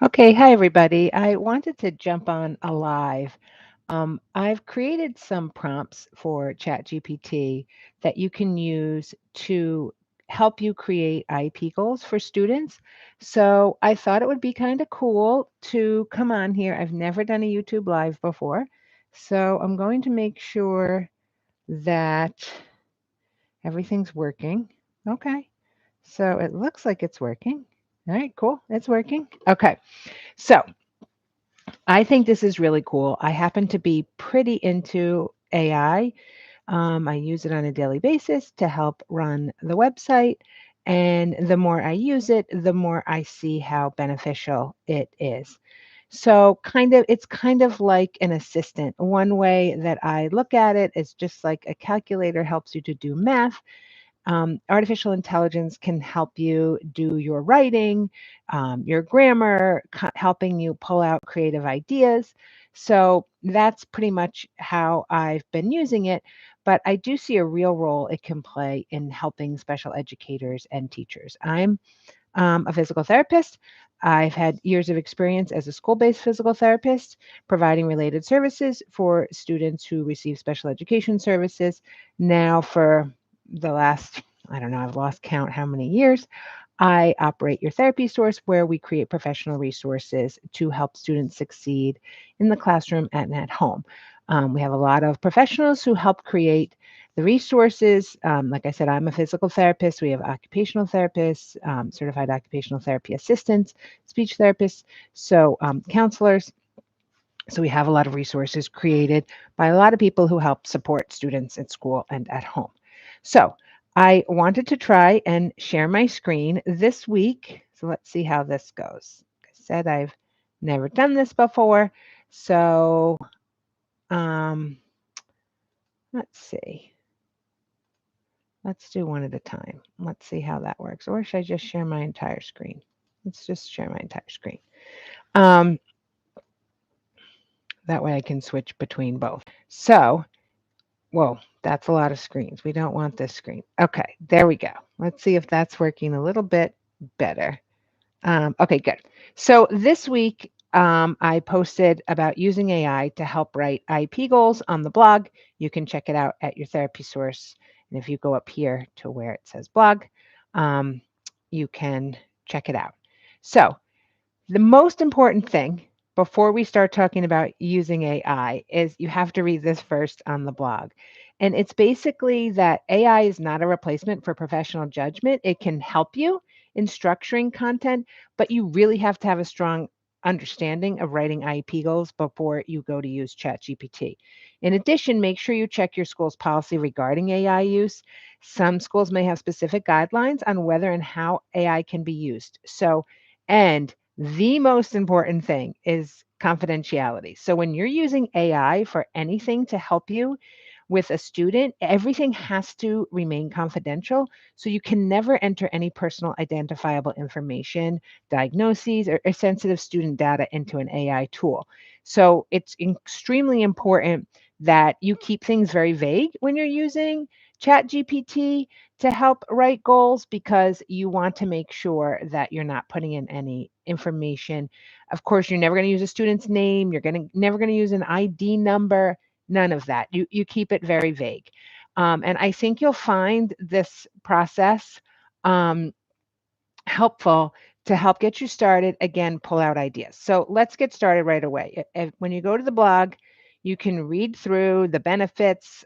Okay, hi everybody. I wanted to jump on a live. I've created some prompts for ChatGPT that you can use to help you create IEP goals for students. So I thought it would be kind of cool to come on here. I've never done a YouTube live before. So I'm going to make sure that everything's working. Okay. So it looks like it's working. All right, cool. It's working. Okay. So I think this is really cool. I happen to be pretty into AI. I use it on a daily basis to help run the website. And the more I use it, the more I see how beneficial it is. So, it's kind of like an assistant. One way that I look at it is just like a calculator helps you to do math. Artificial intelligence can help you do your writing, your grammar, helping you pull out creative ideas. So that's pretty much how I've been using it. But I do see a real role it can play in helping special educators and teachers. I'm a physical therapist. I've had years of experience as a school based physical therapist, providing related services for students who receive special education services. Now, for the last, I don't know, I've lost count how many years, I operate your therapy source where we create professional resources to help students succeed in the classroom and at home. We have a lot of professionals who help create the resources. Like I said, I'm a physical therapist. We have occupational therapists, certified occupational therapy assistants, speech therapists, so counselors. So we have a lot of resources created by a lot of people who help support students at school and at home. So I wanted to try and share my screen this week. So let's see how this goes. Like I said, I've never done this before. So um, let's see. Let's do one at a time. Let's see how that works. Or should I just share my entire screen? Let's just share my entire screen. Um, that way I can switch between both. So, whoa, that's a lot of screens. We don't want this screen. Okay, there we go. Let's see if that's working a little bit better. Okay, good. So this week, I posted about using AI to help write IP goals on the blog. You can check it out at your therapy source. And if you go up here to where it says blog, um, you can check it out. So the most important thing before we start talking about using AI is you have to read this first on the blog. And it's basically that AI is not a replacement for professional judgment. It can help you in structuring content, but you really have to have a strong understanding of writing IEP goals before you go to use ChatGPT. In addition, make sure you check your school's policy regarding AI use. Some schools may have specific guidelines on whether and how AI can be used. And the most important thing is confidentiality. So when you're using AI for anything to help you with a student, everything has to remain confidential. So you can never enter any personal identifiable information, diagnoses, or sensitive student data into an AI tool. So it's extremely important that you keep things very vague when you're using ChatGPT to help write goals because you want to make sure that you're not putting in any information. Of course, you're never going to use a student's name. You're going to never going to use an ID number. None of that. You keep it very vague, and I think you'll find this process um, helpful to help get you started. Again, pull out ideas. So let's get started right away. When you go to the blog, you can read through the benefits.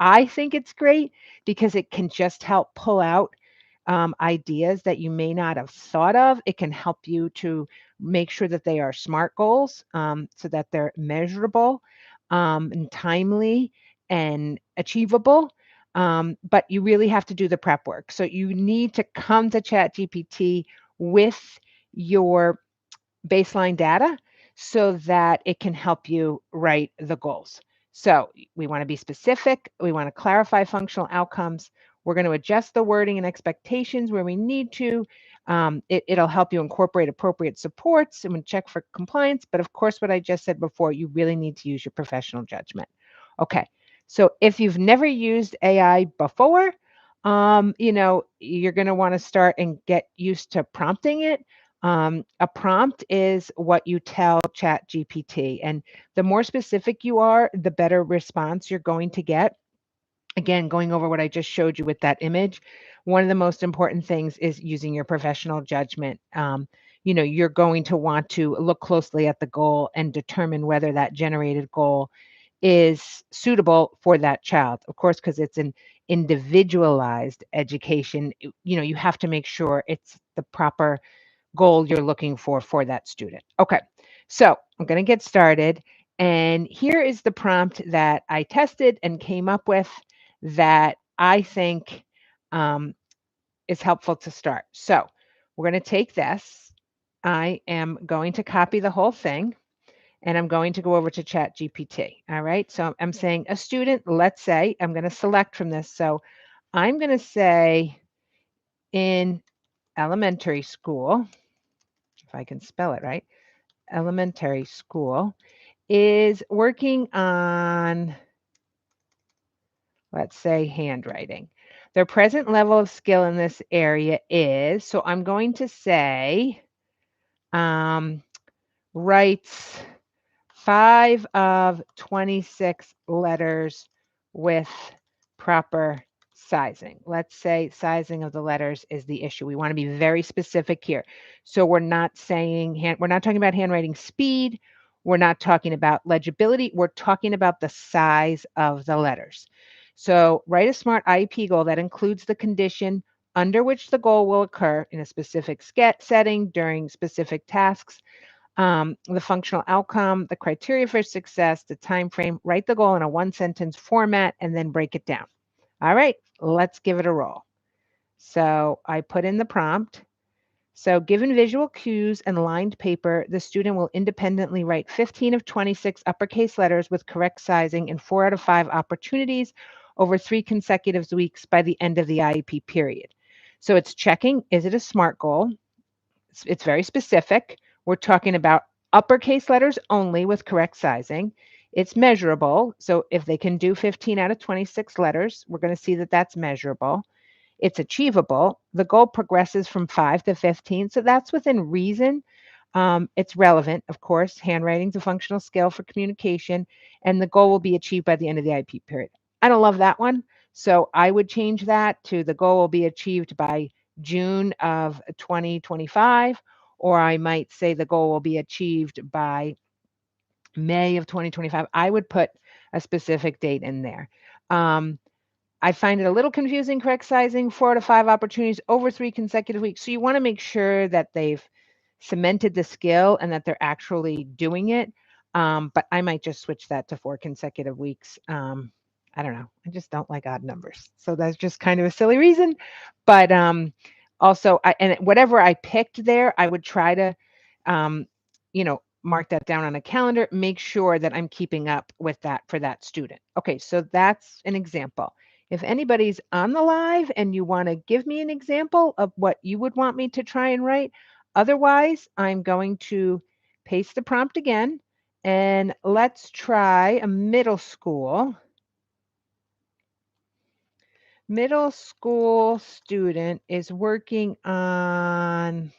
I think it's great because it can just help pull out ideas that you may not have thought of. It can help you to make sure that they are SMART goals, so that they're measurable, and timely and achievable. But you really have to do the prep work. So you need to come to ChatGPT with your baseline data so that it can help you write the goals. So we want to be specific, we want to clarify functional outcomes. We're going to adjust the wording and expectations where we need to. It'll help you incorporate appropriate supports and check for compliance. But of course, what I just said before, you really need to use your professional judgment. Okay, so if you've never used AI before, you're going to want to start and get used to prompting it. A prompt is what you tell ChatGPT, and the more specific you are, the better response you're going to get. Again, going over what I just showed you with that image, one of the most important things is using your professional judgment. You're going to want to look closely at the goal and determine whether that generated goal is suitable for that child. Of course, because it's an individualized education, you have to make sure it's the proper goal you're looking for that student. Okay, so I'm going to get started. And here is the prompt that I tested and came up with that I think is helpful to start. So we're going to take this. I am going to copy the whole thing and I'm going to go over to Chat GPT. All right. So I'm saying a student, let's say, I'm going to select from this. So I'm going to say in elementary school, if I can spell it right, elementary school is working on, let's say, handwriting. Their present level of skill in this area is, so I'm going to say, writes 5 of 26 letters with proper sizing. Let's say sizing of the letters is the issue. We want to be very specific here. So we're not saying we're not talking about handwriting speed. We're not talking about legibility. We're talking about the size of the letters. So write a SMART IEP goal that includes the condition under which the goal will occur in a specific setting during specific tasks, the functional outcome, the criteria for success, the time frame. Write the goal in a one sentence format and then break it down. All right, let's give it a roll. So I put in the prompt. So given visual cues and lined paper, the student will independently write 15 of 26 uppercase letters with correct sizing in 4 out of 5 opportunities over 3 consecutive weeks by the end of the IEP period. So it's checking, is it a SMART goal? It's very specific. We're talking about uppercase letters only with correct sizing. It's measurable. So if they can do 15 out of 26 letters, we're going to see that that's measurable. It's achievable. The goal progresses from 5 to 15. So that's within reason. It's relevant, of course. Handwriting is a functional skill for communication, and the goal will be achieved by the end of the IEP period. I don't love that one. So I would change that to the goal will be achieved by June of 2025, or I might say the goal will be achieved by May of 2025. I would put a specific date in there. I find it a little confusing, correct sizing, 4 to 5 opportunities over 3 consecutive weeks. So you want to make sure that they've cemented the skill and that they're actually doing it. But I might just switch that to 4 consecutive weeks. I don't know. I just don't like odd numbers. So that's just kind of a silly reason. But also, and whatever I picked there, I would try to, mark that down on a calendar, make sure that I'm keeping up with that for that student. Okay, so that's an example. If anybody's on the live and you want to give me an example of what you would want me to try and write, otherwise, I'm going to paste the prompt again and let's try a middle school. Middle school student is working on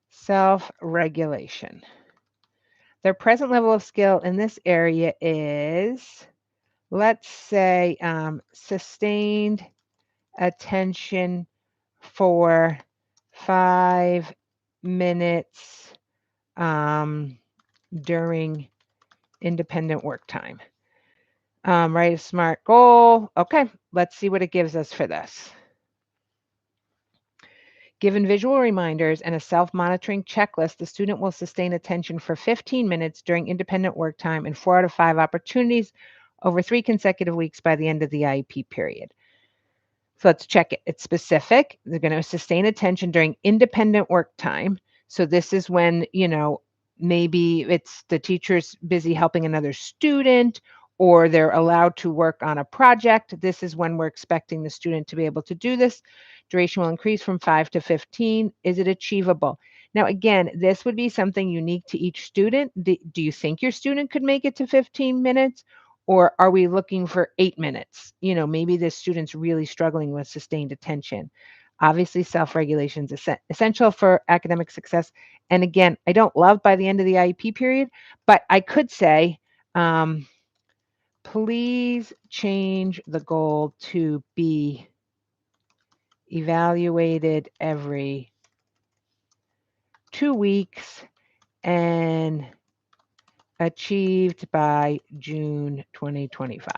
self-regulation. Their present level of skill in this area is, let's say, sustained attention for 5 minutes during independent work time. Write a SMART goal. Okay, let's see what it gives us for this. Given visual reminders and a self-monitoring checklist, the student will sustain attention for 15 minutes during independent work time in 4 out of 5 opportunities over 3 consecutive weeks by the end of the IEP period. So let's check it. It's specific. They're going to sustain attention during independent work time. So this is when, maybe it's the teacher's busy helping another student or they're allowed to work on a project. This is when we're expecting the student to be able to do this. Duration will increase from 5 to 15. Is it achievable? Now, again, this would be something unique to each student. Do you think your student could make it to 15 minutes? Or are we looking for 8 minutes? Maybe this student's really struggling with sustained attention. Obviously, self-regulation is essential for academic success. And again, I don't love by the end of the IEP period, but I could say, um, please change the goal to be evaluated every 2 weeks and achieved by June 2025.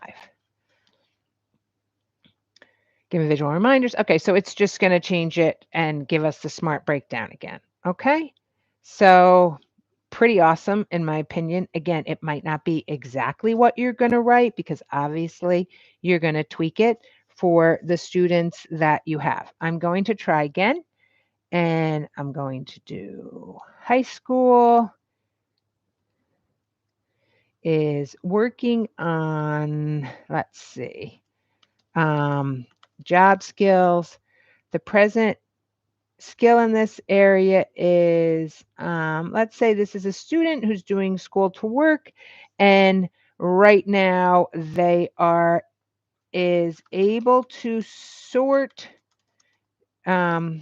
Give me visual reminders. Okay, so it's just going to change it and give us the smart breakdown again. Okay, so pretty awesome in my opinion. Again, it might not be exactly what you're going to write because obviously you're going to tweak it for the students that you have. I'm going to try again and I'm going to do high school is working on, let's see, um, job skills. The present skill in this area is, let's say this is a student who's doing school to work, and right now they are is able to sort um,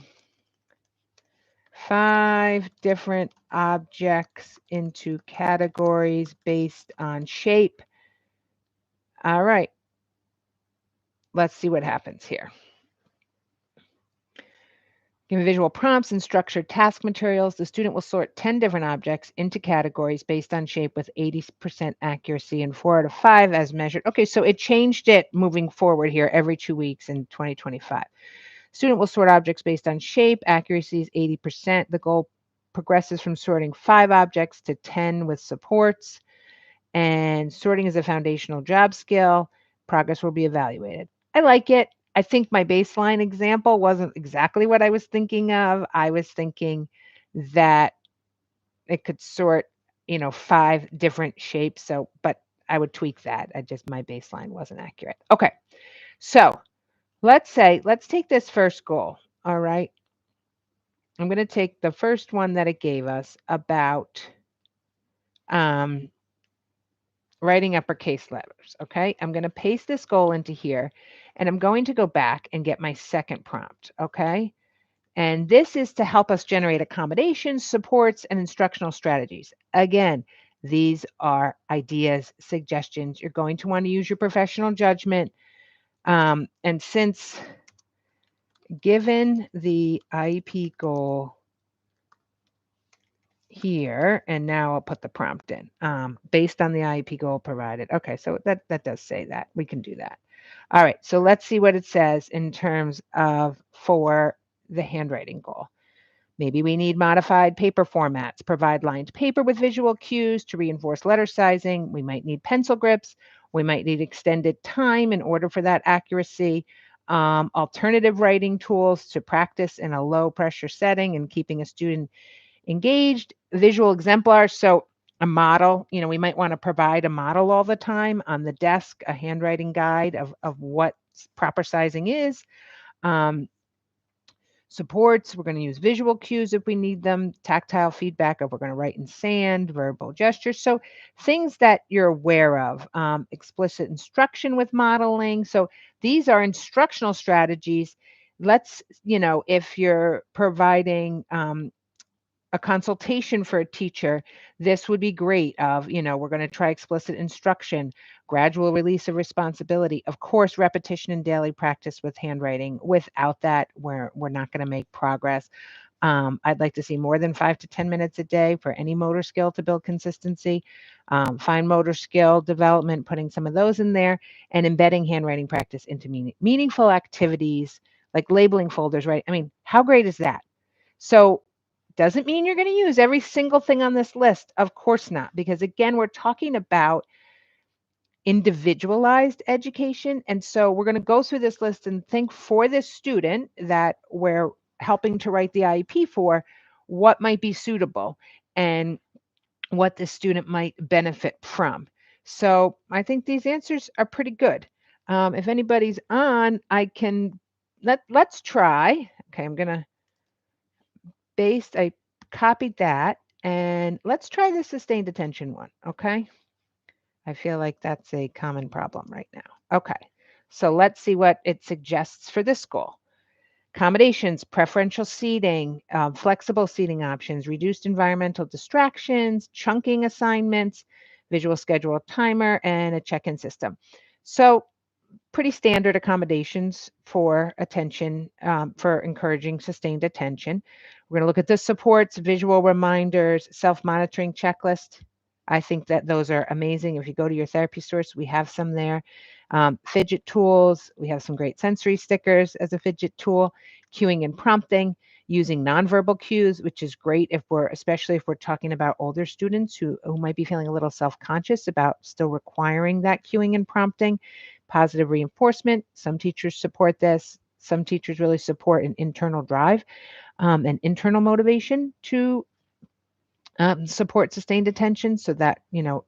5 different objects into categories based on shape. All right, let's see what happens here. Given visual prompts and structured task materials, the student will sort 10 different objects into categories based on shape with 80% accuracy and 4 out of 5 as measured. Okay, so it changed it moving forward here every 2 weeks in 2025. Student will sort objects based on shape, accuracy is 80%. The goal progresses from sorting 5 objects to 10 with supports, and sorting is a foundational job skill. Progress will be evaluated. I like it. I think my baseline example wasn't exactly what I was thinking of. I was thinking that it could sort, 5 different shapes. So, but I would tweak that. My baseline wasn't accurate. Okay. So let's take this first goal. All right. I'm going to take the first one that it gave us about um, writing uppercase letters. Okay. I'm going to paste this goal into here and I'm going to go back and get my second prompt. Okay. And this is to help us generate accommodations, supports, and instructional strategies. Again, these are ideas, suggestions. You're going to want to use your professional judgment. And since given the IEP goal here, and now I'll put the prompt in, based on the IEP goal provided. Okay, so that does say that. We can do that. All right, so let's see what it says in terms of for the handwriting goal. Maybe we need modified paper formats, provide lined paper with visual cues to reinforce letter sizing. We might need pencil grips. We might need extended time in order for that accuracy. Alternative writing tools to practice in a low pressure setting and keeping a student engaged, visual exemplars. So a model, we might want to provide a model all the time on the desk, a handwriting guide of what proper sizing is. Um, Supports, we're going to use visual cues if we need them, tactile feedback if we're going to write in sand, verbal gestures. So things that you're aware of, explicit instruction with modeling. So these are instructional strategies. Let's, if you're providing a consultation for a teacher, this would be great of, we're going to try explicit instruction, gradual release of responsibility, of course, repetition and daily practice with handwriting. Without that, we're not going to make progress. I'd like to see more than 5 to 10 minutes a day for any motor skill to build consistency. Fine motor skill development, putting some of those in there, and embedding handwriting practice into meaningful activities like labeling folders, right? I mean, how great is that? So doesn't mean you're going to use every single thing on this list. Of course not, because again, we're talking about individualized education. And so we're going to go through this list and think for this student that we're helping to write the IEP for, what might be suitable and what the student might benefit from. So I think these answers are pretty good. If anybody's on, I can let's try. Okay, I'm gonna I copied that, and let's try the sustained attention one, okay? I feel like that's a common problem right now. Okay, so let's see what it suggests for this goal. Accommodations, preferential seating, flexible seating options, reduced environmental distractions, chunking assignments, visual schedule timer, and a check-in system. So pretty standard accommodations for attention, for encouraging sustained attention. We're going to look at the supports, visual reminders, self monitoring checklist. I think that those are amazing. If you go to your therapy stores, we have some there. Fidget tools, we have some great sensory stickers as a fidget tool, cueing and prompting, using nonverbal cues, which is great if we're, especially if we're talking about older students who might be feeling a little self conscious about still requiring that cueing and prompting. Positive reinforcement. Some teachers support this. Some teachers really support an internal drive and internal motivation to support sustained attention. So that,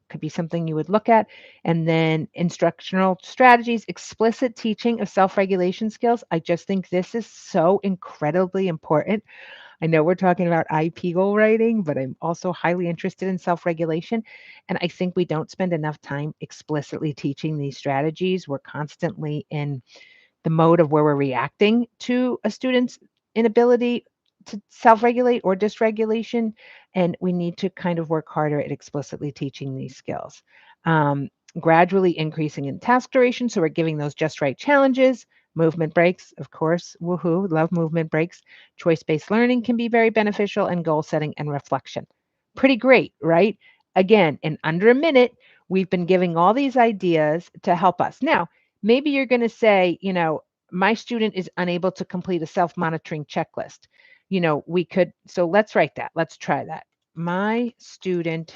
could be something you would look at. And then instructional strategies, explicit teaching of self-regulation skills. I just think this is so incredibly important. I know we're talking about IEP goal writing, but I'm also highly interested in self regulation. And I think we don't spend enough time explicitly teaching these strategies. We're constantly in the mode of where we're reacting to a student's inability to self regulate or dysregulation. And we need to kind of work harder at explicitly teaching these skills. Um, Gradually increasing in task duration. So we're giving those just right challenges. Movement breaks, of course. Woohoo, love movement breaks. Choice based learning can be very beneficial, and goal setting and reflection. Pretty great, right? Again, in under a minute, we've been giving all these ideas to help us. Now, maybe you're going to say, my student is unable to complete a self monitoring checklist. We could, so let's write that. Let's try that. My student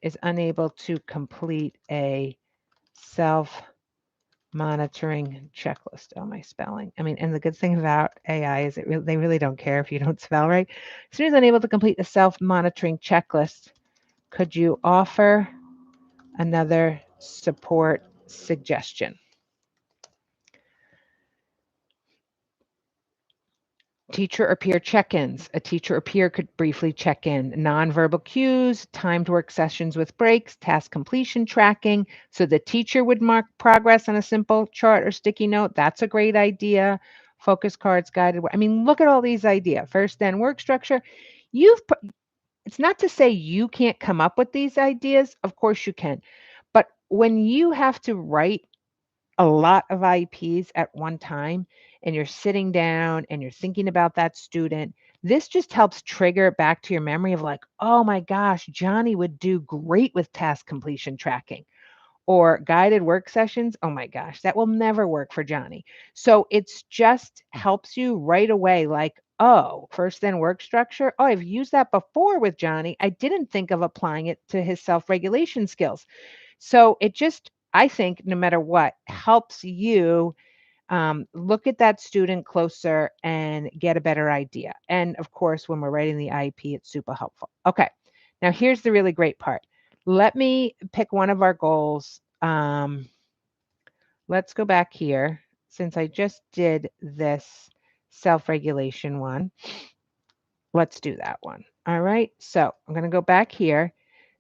is unable to complete a self monitoring checklist. Oh, my spelling. I mean, and the good thing about AI is they really don't care if you don't spell right. Student is unable to complete a self monitoring checklist. Could you offer another support suggestion? Teacher or peer check-ins. A teacher or peer could briefly check in. Nonverbal cues, timed work sessions with breaks, task completion tracking. So the teacher would mark progress on a simple chart or sticky note. That's a great idea. Focus cards, guided. I mean, look at all these ideas. First, then work structure. It's not to say you can't come up with these ideas. Of course you can. But when you have to write a lot of IEPs at one time and you're sitting down and you're thinking about that student, this just helps trigger back to your memory of like, oh my gosh, Johnny would do great with task completion tracking or guided work sessions. Oh my gosh, that will never work for Johnny. So it's just helps you right away, like, oh, first then work structure. Oh, I've used that before with Johnny. I didn't think of applying it to his self regulation skills. So it just, I think, no matter what, helps you look at that student closer and get a better idea. And of course, when we're writing the IEP, it's super helpful. Okay, now here's the really great part. Let me pick one of our goals. Let's go back here since I just did this self regulation one. Let's do that one. All right. So I'm going to go back here.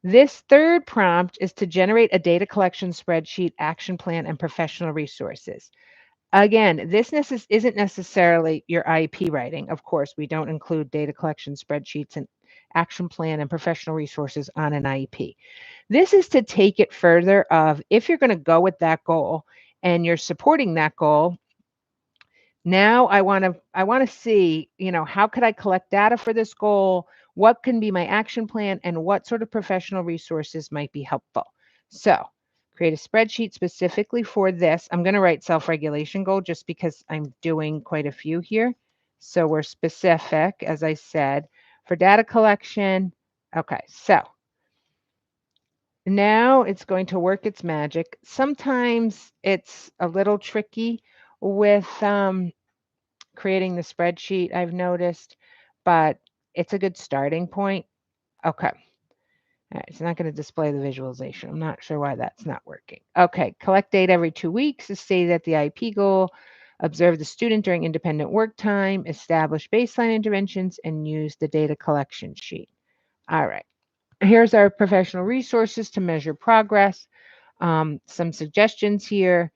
This third prompt is to generate a data collection spreadsheet, action plan, and professional resources. Again, isn't necessarily your IEP writing. Of course, we don't include data collection spreadsheets and action plan and professional resources on an IEP. This is to take it further of if you're going to go with that goal and you're supporting that goal, now I want to see, how could I collect data for this goal? What can be my action plan and what sort of professional resources might be helpful? So, create a spreadsheet specifically for this. I'm going to write self-regulation goal just because I'm doing quite a few here. So, we're specific, as I said, for data collection. Okay, so now it's going to work its magic. Sometimes it's a little tricky with creating the spreadsheet, I've noticed, but it's a good starting point. Okay. All right, it's not going to display the visualization. I'm not sure why that's not working. Okay, collect data every 2 weeks is stated at the IEP goal. Observe the student during independent work time, establish baseline interventions, and use the data collection sheet. All right, here's our professional resources to measure progress. Some suggestions here.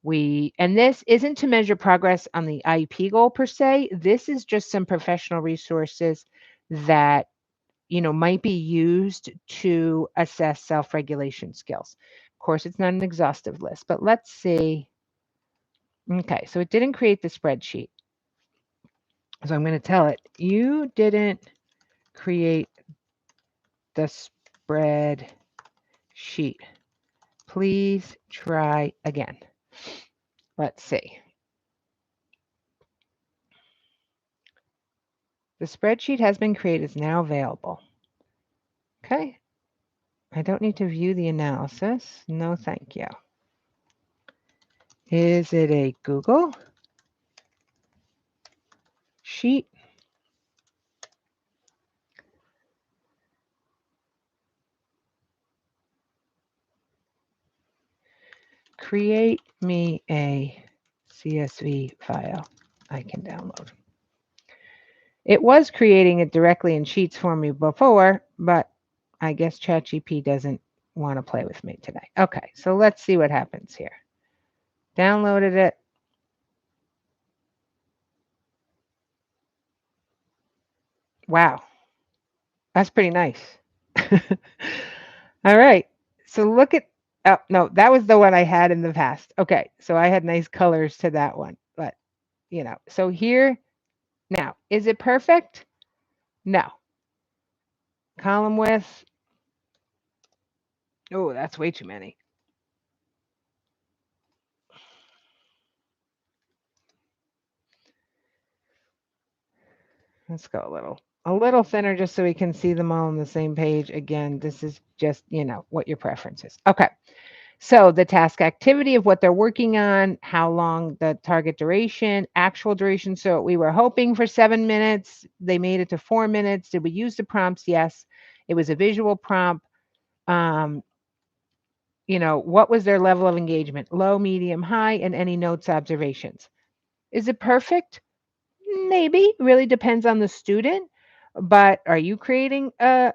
And this isn't to measure progress on the IEP goal per se. This is just some professional resources that might be used to assess self-regulation skills. Of course, it's not an exhaustive list, but let's see. Okay, so it didn't create the spreadsheet. So I'm going to tell it, you didn't create the spreadsheet. Please try again. Let's see. The spreadsheet has been created, is now available. Okay. I don't need to view the analysis. No, thank you. Is it a Google sheet? Create me a CSV file I can download. It was creating it directly in Sheets for me before, but I guess ChatGPT doesn't want to play with me today. Okay, so let's see what happens here. Downloaded it. Wow, that's pretty nice. All right, so look at, oh, no, that was the one I had in the past. Okay, so I had nice colors to that one, but so here, now, is it perfect? No. Column width, oh, that's way too many. Let's go a little thinner just so we can see them all on the same page. Again, this is just, what your preference is. Okay. So the task activity of what they're working on, how long the target duration, actual duration. So we were hoping for 7 minutes. They made it to 4 minutes. Did we use the prompts? Yes. It was a visual prompt. What was their level of engagement? Low, medium, high, and any notes, observations. Is it perfect? Maybe. Really depends on the student. But are you creating a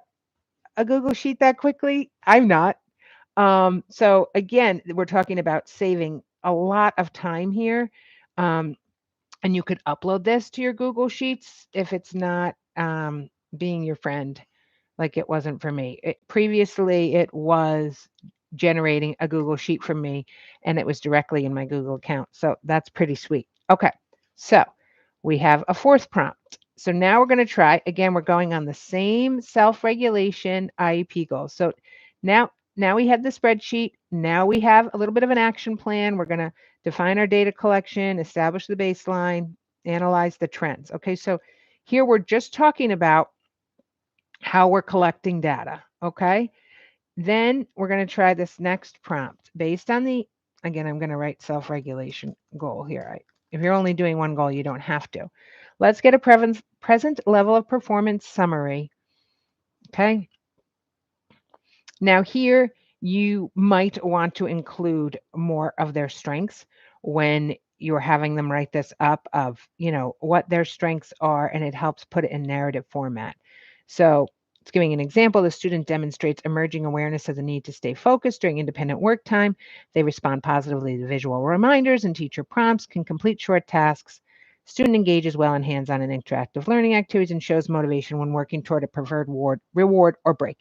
Google Sheet that quickly? I'm not. So again, we're talking about saving a lot of time here. And you could upload this to your Google Sheets if it's not being your friend, like it wasn't for me. Previously, it was generating a Google Sheet from me, and it was directly in my Google account. So that's pretty sweet. Okay, so we have a fourth prompt. So now we're going to try, again, we're going on the same self-regulation IEP goals. So now we have the spreadsheet. Now we have a little bit of an action plan. We're going to define our data collection, establish the baseline, analyze the trends. Okay, so here we're just talking about how we're collecting data. Okay, then we're going to try this next prompt based on again, I'm going to write self-regulation goal here. If you're only doing one goal, you don't have to. Let's get a present level of performance summary. Okay. Now here, you might want to include more of their strengths when you're having them write this up of, what their strengths are, and it helps put it in narrative format. So it's giving an example. The student demonstrates emerging awareness of the need to stay focused during independent work time. They respond positively to visual reminders and teacher prompts, can complete short tasks. Student engages well in hands-on and interactive learning activities and shows motivation when working toward a preferred reward or break.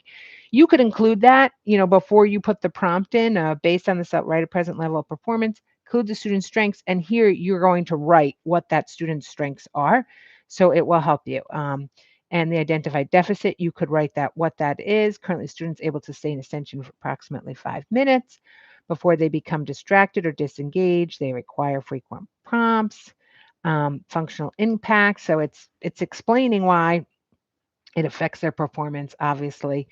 You could include that, before you put the prompt in, based on the right at present level of performance, include the student's strengths. And here you're going to write what that student's strengths are. So it will help you. And the identified deficit, you could write that, what that is. Currently, students able to stay in attention for approximately 5 minutes before they become distracted or disengaged. They require frequent prompts. Functional impact. So it's explaining why it affects their performance. Obviously,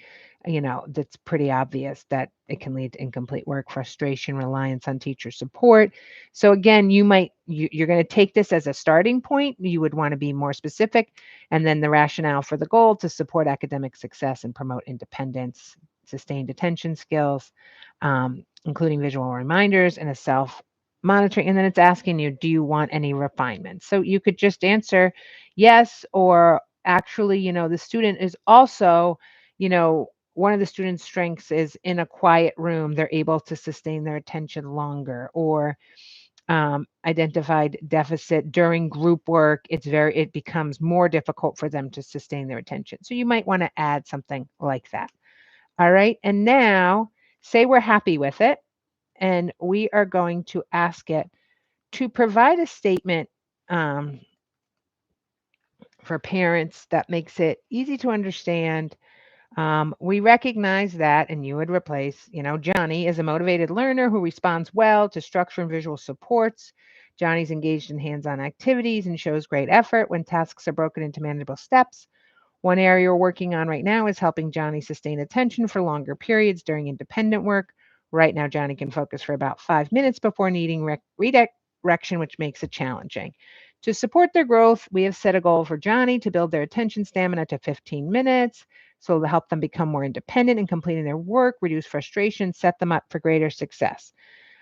that's pretty obvious that it can lead to incomplete work, frustration, reliance on teacher support. So again, you're going to take this as a starting point. You would want to be more specific, and then the rationale for the goal to support academic success and promote independence, sustained attention skills, including visual reminders and a self monitoring. And then it's asking you, do you want any refinements? So you could just answer yes, or actually, the student is also, one of the student's strengths is in a quiet room, they're able to sustain their attention longer. Or, identified deficit during group work, it becomes more difficult for them to sustain their attention. So you might want to add something like that. All right. And now say we're happy with it, and we are going to ask it to provide a statement um, for parents that makes it easy to understand. We recognize that, and you would replace, Johnny is a motivated learner who responds well to structure and visual supports. Johnny's engaged in hands on activities and shows great effort when tasks are broken into manageable steps. One area we're working on right now is helping Johnny sustain attention for longer periods during independent work. Right now, Johnny can focus for about 5 minutes before needing redirection, which makes it challenging. To support their growth, we have set a goal for Johnny to build their attention stamina to 15 minutes. So to help them become more independent in completing their work, reduce frustration, set them up for greater success.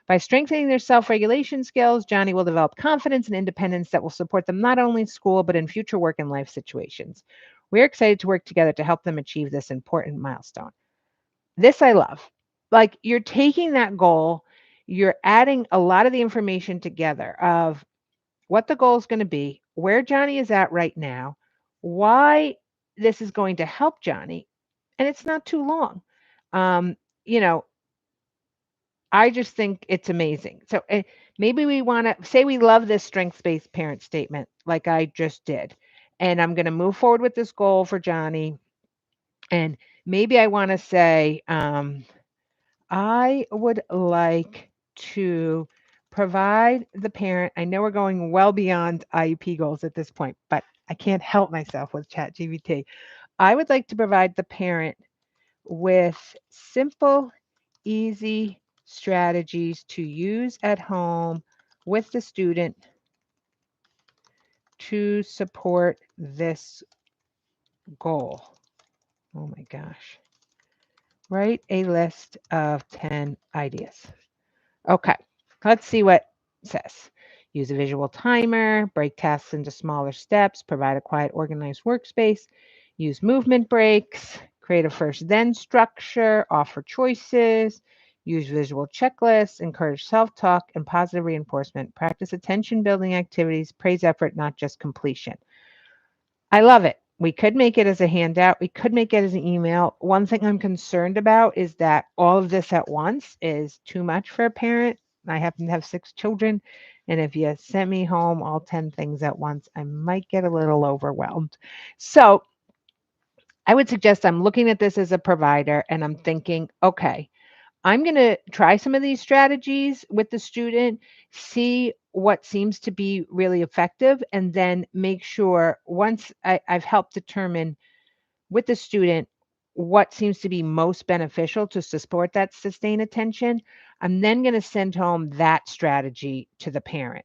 By strengthening their self regulation skills, Johnny will develop confidence and independence that will support them not only in school, but in future work and life situations. We're excited to work together to help them achieve this important milestone. This I love. Like you're taking that goal, you're adding a lot of the information together of what the goal is going to be, where Johnny is at right now, why this is going to help Johnny, and it's not too long. Um, you know, I just think it's amazing. So maybe we want to say we love this strengths based parent statement, like I just did. And I'm going to move forward with this goal for Johnny. And maybe I want to say, I would like to provide the parent. I know we're going well beyond IEP goals at this point, but I can't help myself with ChatGPT. I would like to provide the parent with simple, easy strategies to use at home with the student to support this goal. Oh my gosh. Write a list of 10 ideas. Okay, let's see what it says. Use a visual timer, break tasks into smaller steps, provide a quiet, organized workspace, use movement breaks, create a first then structure, offer choices, use visual checklists, encourage self talk and positive reinforcement, practice attention building activities, praise effort, not just completion. I love it. We could make it as a handout. We could make it as an email. One thing I'm concerned about is that all of this at once is too much for a parent. I happen to have 6 children. And if you sent me home all 10 things at once, I might get a little overwhelmed. So I would suggest I'm looking at this as a provider and I'm thinking, okay, I'm going to try some of these strategies with the student, see what seems to be really effective, and then make sure once I've helped determine with the student what seems to be most beneficial to support that sustained attention, I'm then going to send home that strategy to the parent.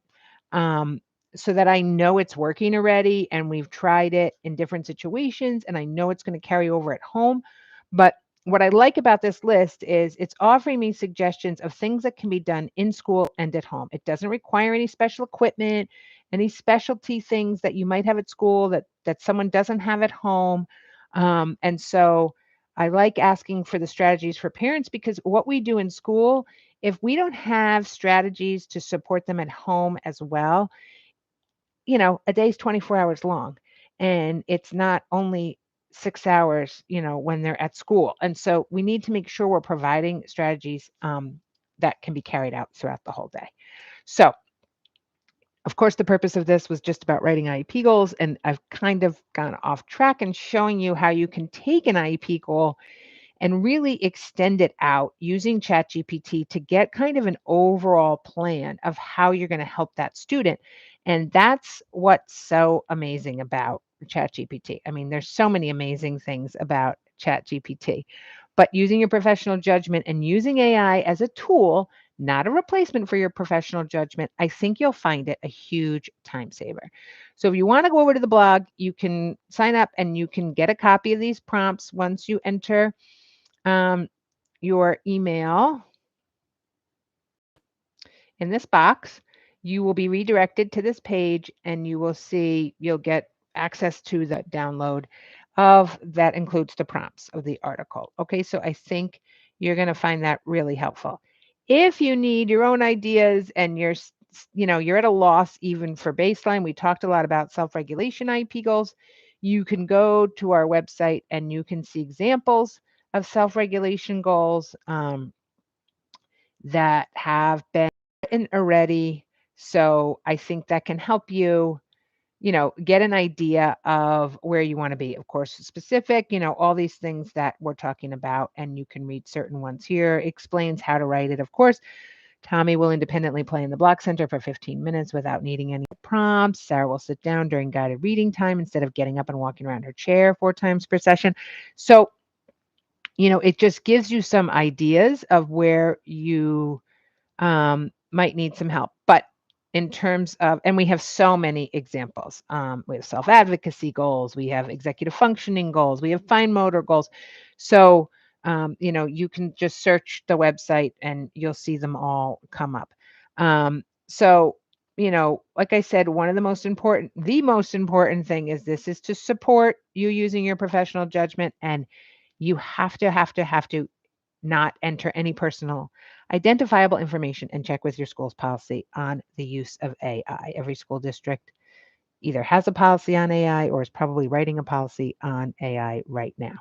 Um, so that I know it's working already and we've tried it in different situations and I know it's going to carry over at home. But what I like about this list is it's offering me suggestions of things that can be done in school and at home. It doesn't require any special equipment, any specialty things that you might have at school that someone doesn't have at home. And so I like asking for the strategies for parents because what we do in school, if we don't have strategies to support them at home as well, a day's 24 hours long and it's not only 6 hours, when they're at school. And so we need to make sure we're providing strategies that can be carried out throughout the whole day. So, of course, the purpose of this was just about writing IEP goals, and I've kind of gone off track and showing you how you can take an IEP goal and really extend it out using ChatGPT to get kind of an overall plan of how you're going to help that student. And that's what's so amazing about ChatGPT. I mean, there's so many amazing things about ChatGPT, but using your professional judgment and using AI as a tool, not a replacement for your professional judgment, I think you'll find it a huge time saver. So if you want to go over to the blog, you can sign up and you can get a copy of these prompts once you enter your email in this box. You will be redirected to this page and you'll get access to the download of that includes the prompts of the article. Okay, so I think you're going to find that really helpful. If you need your own ideas and you're you're at a loss even for baseline. We talked a lot about self-regulation IEP goals. You can go to our website and you can see examples of self-regulation goals that have been written already. So I think that can help you, get an idea of where you want to be. Of course, specific, all these things that we're talking about, and you can read certain ones here. Explains how to write it. Of course, Tommy will independently play in the block center for 15 minutes without needing any prompts. Sarah will sit down during guided reading time instead of getting up and walking around her chair 4 times per session. So, it just gives you some ideas of where you might need some help. But in terms of, and we have so many examples. We have self-advocacy goals, we have executive functioning goals, we have fine motor goals. So, you can just search the website and you'll see them all come up. So, like I said, the most important thing is this is to support you using your professional judgment, and you have to not enter any personal identifiable information and check with your school's policy on the use of AI. Every school district either has a policy on AI or is probably writing a policy on AI right now.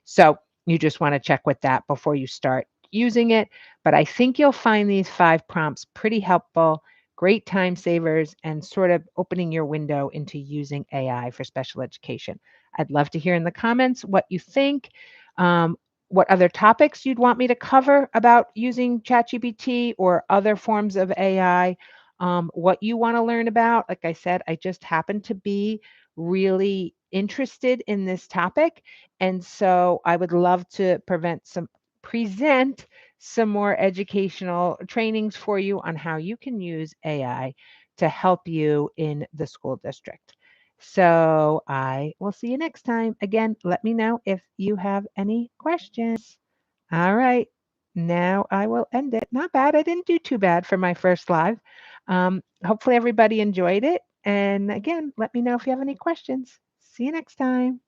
So you just want to check with that before you start using it. But I think you'll find these 5 prompts pretty helpful, great time savers, and sort of opening your window into using AI for special education. I'd love to hear in the comments what you think. Um, what other topics you'd want me to cover about using ChatGPT or other forms of AI, what you want to learn about. Like I said, I just happen to be really interested in this topic. And so I would love to present some more educational trainings for you on how you can use AI to help you in the school district. So I will see you next time. Again, let me know if you have any questions. All right. Now I will end it. Not bad. I didn't do too bad for my first live. Hopefully everybody enjoyed it. And again, let me know if you have any questions. See you next time.